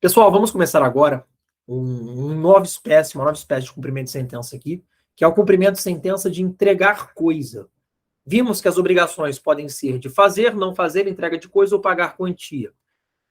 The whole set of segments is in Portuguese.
Pessoal, vamos começar agora uma nova espécie de cumprimento de sentença aqui, que é o cumprimento de sentença de entregar coisa. Vimos que as obrigações podem ser de fazer, não fazer, entrega de coisa ou pagar quantia.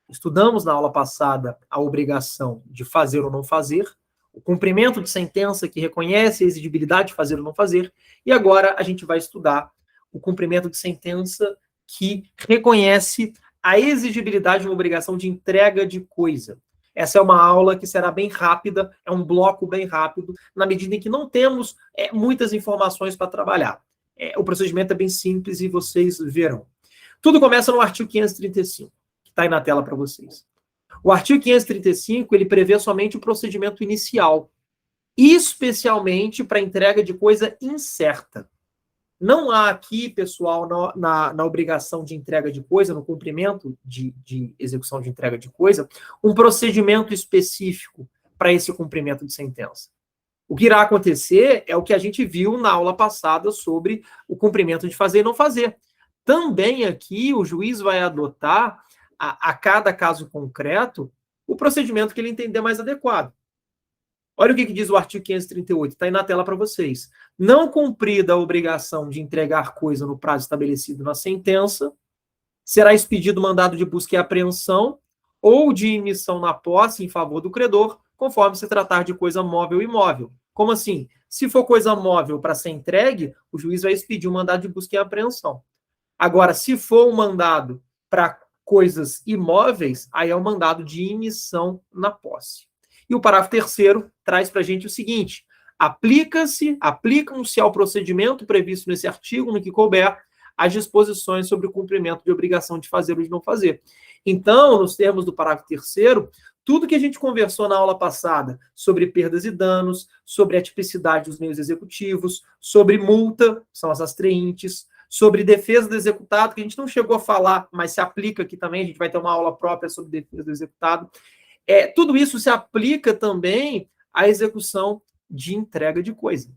Estudamos na aula passada a obrigação de fazer ou não fazer, o cumprimento de sentença que reconhece a exigibilidade de fazer ou não fazer, e agora a gente vai estudar o cumprimento de sentença que reconhece a exigibilidade de uma obrigação de entrega de coisa. Essa é uma aula que será bem rápida, é um bloco bem rápido, na medida em que não temos muitas informações para trabalhar. O procedimento é bem simples e vocês verão. Tudo começa no artigo 535, que está aí na tela para vocês. O artigo 535, ele prevê somente o procedimento inicial, especialmente para entrega de coisa incerta. Não há aqui, pessoal, na obrigação de entrega de coisa, no cumprimento de execução de entrega de coisa, um procedimento específico para esse cumprimento de sentença. O que irá acontecer é o que a gente viu na aula passada sobre o cumprimento de fazer e não fazer. Também aqui o juiz vai adotar, a cada caso concreto, o procedimento que ele entender mais adequado. Olha o que diz o artigo 538, está aí na tela para vocês. Não cumprida a obrigação de entregar coisa no prazo estabelecido na sentença, será expedido mandado de busca e apreensão ou de emissão na posse em favor do credor, conforme se tratar de coisa móvel e imóvel. Como assim? Se for coisa móvel para ser entregue, o juiz vai expedir um mandado de busca e apreensão. Agora, se for um mandado para coisas imóveis, aí é um mandado de emissão na posse. E o parágrafo 3º traz para a gente o seguinte: aplicam-se ao procedimento previsto nesse artigo, no que couber, as disposições sobre o cumprimento de obrigação de fazer ou de não fazer. Então, nos termos do parágrafo 3º, tudo que a gente conversou na aula passada sobre perdas e danos, sobre a tipicidade dos meios executivos, sobre multa, são as astreintes, sobre defesa do executado, que a gente não chegou a falar, mas se aplica aqui também, a gente vai ter uma aula própria sobre defesa do executado. Tudo isso se aplica também à execução de entrega de coisa.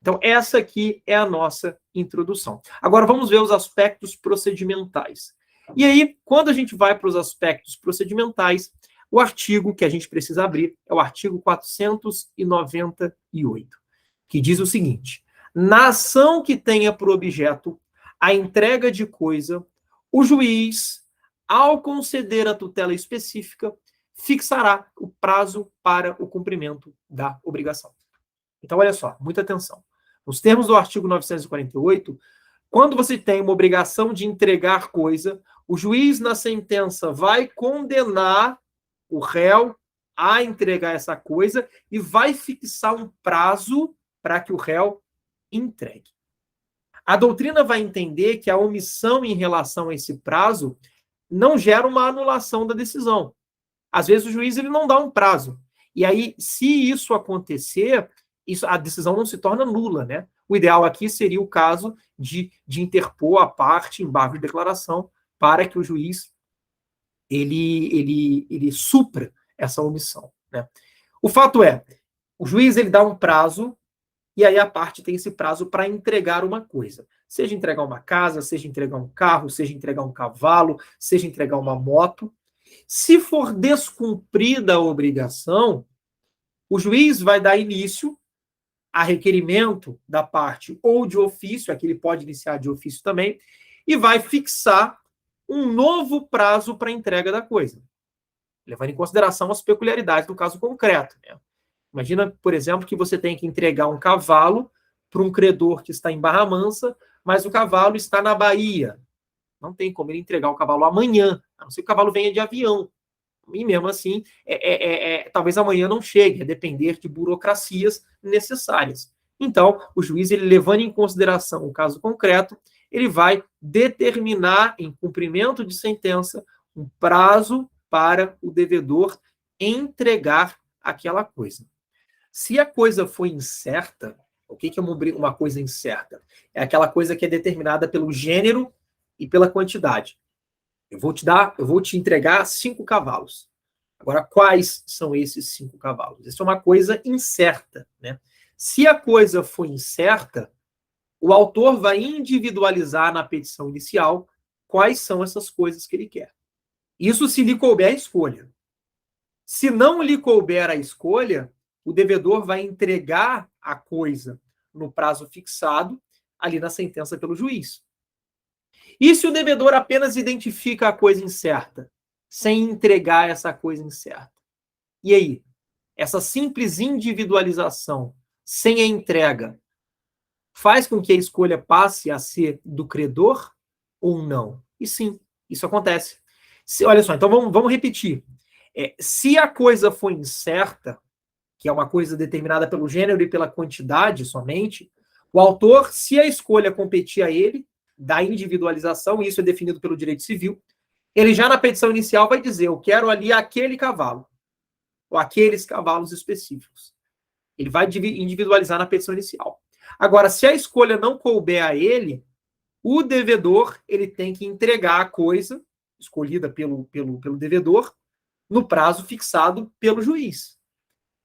Então, essa aqui é a nossa introdução. Agora, vamos ver os aspectos procedimentais. E aí, quando a gente vai para os aspectos procedimentais, o artigo que a gente precisa abrir é o artigo 498, que diz o seguinte: na ação que tenha por objeto a entrega de coisa, o juiz, ao conceder a tutela específica, fixará o prazo para o cumprimento da obrigação. Então, olha só, muita atenção. Nos termos do artigo 948, quando você tem uma obrigação de entregar coisa, o juiz, na sentença, vai condenar o réu a entregar essa coisa e vai fixar um prazo para que o réu entregue. A doutrina vai entender que a omissão em relação a esse prazo não gera uma anulação da decisão. Às vezes o juiz ele não dá um prazo. E aí, se isso acontecer, a decisão não se torna nula, né? O ideal aqui seria o caso de interpor a parte embargo de declaração para que o juiz ele supra essa omissão, né? O fato é, o juiz ele dá um prazo e aí a parte tem esse prazo para entregar uma coisa. Seja entregar uma casa, seja entregar um carro, seja entregar um cavalo, seja entregar uma moto. Se for descumprida a obrigação, o juiz vai dar início a requerimento da parte ou de ofício, aqui ele pode iniciar de ofício também, e vai fixar um novo prazo para a entrega da coisa, levando em consideração as peculiaridades do caso concreto, né? Imagina, por exemplo, que você tem que entregar um cavalo para um credor que está em Barra Mansa, mas o cavalo está na Bahia. Não tem como ele entregar o cavalo amanhã, a não ser que o cavalo venha de avião. E mesmo assim, talvez amanhã não chegue, a depender de burocracias necessárias. Então, o juiz, ele levando em consideração o caso concreto, ele vai determinar, em cumprimento de sentença, um prazo para o devedor entregar aquela coisa. Se a coisa for incerta, o que é uma coisa incerta? É aquela coisa que é determinada pelo gênero e pela quantidade. Eu vou te entregar 5 cavalos. Agora, quais são esses 5 cavalos? Isso é uma coisa incerta, né? Se a coisa for incerta, o autor vai individualizar na petição inicial quais são essas coisas que ele quer. Isso se lhe couber a escolha. Se não lhe couber a escolha, o devedor vai entregar a coisa no prazo fixado, ali na sentença pelo juiz. E se o devedor apenas identifica a coisa incerta, sem entregar essa coisa incerta? E aí? Essa simples individualização, sem a entrega, faz com que a escolha passe a ser do credor ou não? E sim, isso acontece. Olha só, então vamos repetir. Se a coisa for incerta, que é uma coisa determinada pelo gênero e pela quantidade somente, o autor, se a escolha competir a ele, da individualização, e isso é definido pelo direito civil, ele já na petição inicial vai dizer, eu quero ali aquele cavalo, ou aqueles cavalos específicos. Ele vai individualizar na petição inicial. Agora, se a escolha não couber a ele, o devedor ele tem que entregar a coisa escolhida pelo devedor no prazo fixado pelo juiz.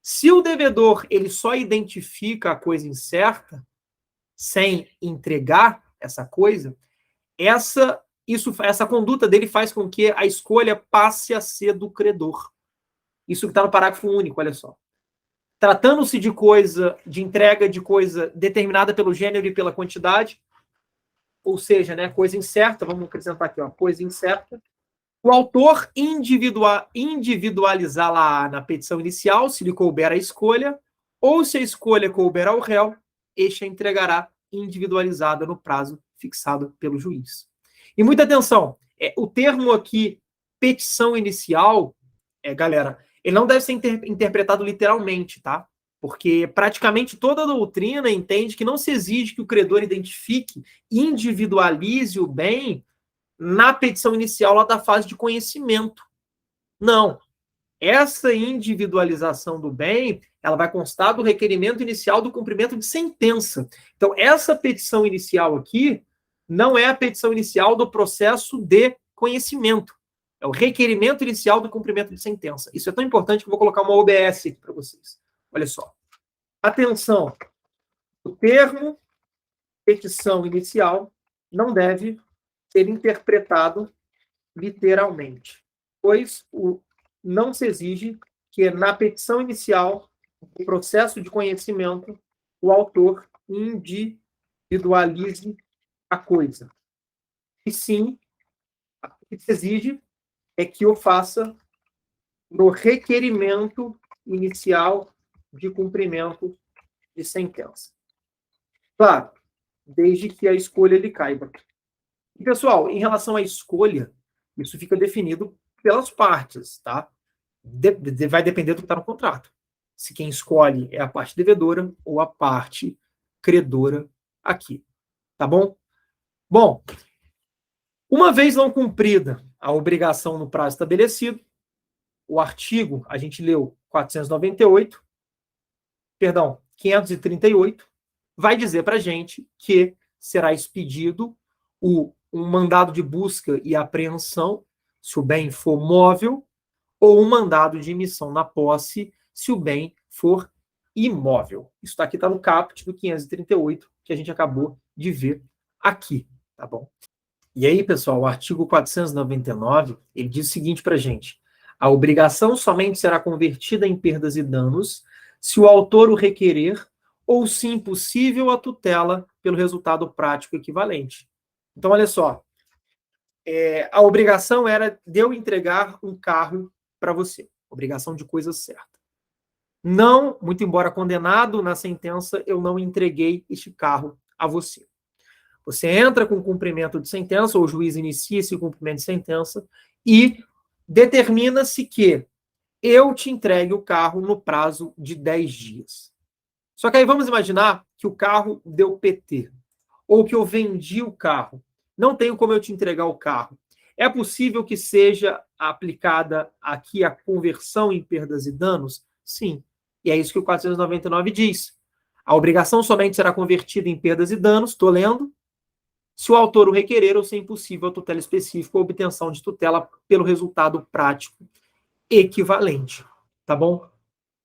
Se o devedor ele só identifica a coisa incerta, sem entregar essa coisa, essa conduta dele faz com que a escolha passe a ser do credor. Isso que está no parágrafo único, olha só. Tratando-se de entrega de coisa determinada pelo gênero e pela quantidade, ou seja, né, coisa incerta, vamos acrescentar aqui, ó, coisa incerta, o autor individualizá-la na petição inicial, se lhe couber a escolha, ou se a escolha couber ao réu, este a entregará individualizada no prazo fixado pelo juiz. E muita atenção, o termo aqui, petição inicial, galera, ele não deve ser interpretado literalmente, tá? Porque praticamente toda a doutrina entende que não se exige que o credor identifique, individualize o bem na petição inicial lá da fase de conhecimento. Não. Essa individualização do bem, ela vai constar do requerimento inicial do cumprimento de sentença. Então, essa petição inicial aqui não é a petição inicial do processo de conhecimento. É o requerimento inicial do cumprimento de sentença. Isso é tão importante que eu vou colocar uma OBS aqui para vocês. Olha só. Atenção. O termo petição inicial não deve ser interpretado literalmente, pois não se exige que na petição inicial, no processo de conhecimento, o autor individualize a coisa. E sim, o que se exige é que o faça no requerimento inicial de cumprimento de sentença. Claro, desde que a escolha lhe caiba. E, pessoal, em relação à escolha, isso fica definido pelas partes, tá? Vai depender do que está no contrato. Se quem escolhe é a parte devedora ou a parte credora aqui, tá bom? Bom, uma vez não cumprida a obrigação no prazo estabelecido, o artigo, a gente leu 538, vai dizer para a gente que será expedido um mandado de busca e apreensão, se o bem for móvel, ou um mandado de emissão na posse, se o bem for imóvel. Isso aqui está no caput do 538, que a gente acabou de ver aqui, tá bom? E aí, pessoal, o artigo 499, ele diz o seguinte para a gente: a obrigação somente será convertida em perdas e danos se o autor o requerer ou, se impossível, a tutela pelo resultado prático equivalente. Então, olha só, a obrigação era de eu entregar um carro para você, obrigação de coisa certa. Não, muito embora condenado na sentença, eu não entreguei este carro a você. Você entra com cumprimento de sentença, ou o juiz inicia esse cumprimento de sentença, e determina-se que eu te entregue o carro no prazo de 10 dias. Só que aí vamos imaginar que o carro deu PT, ou que eu vendi o carro. Não tenho como eu te entregar o carro. É possível que seja aplicada aqui a conversão em perdas e danos? Sim. E é isso que o 499 diz. A obrigação somente será convertida em perdas e danos, estou lendo, se o autor o requerer ou se é impossível a tutela específica ou obtenção de tutela pelo resultado prático equivalente. Tá bom?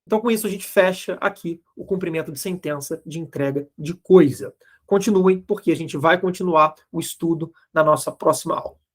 Então, com isso, a gente fecha aqui o cumprimento de sentença de entrega de coisa. Continuem, porque a gente vai continuar o estudo na nossa próxima aula.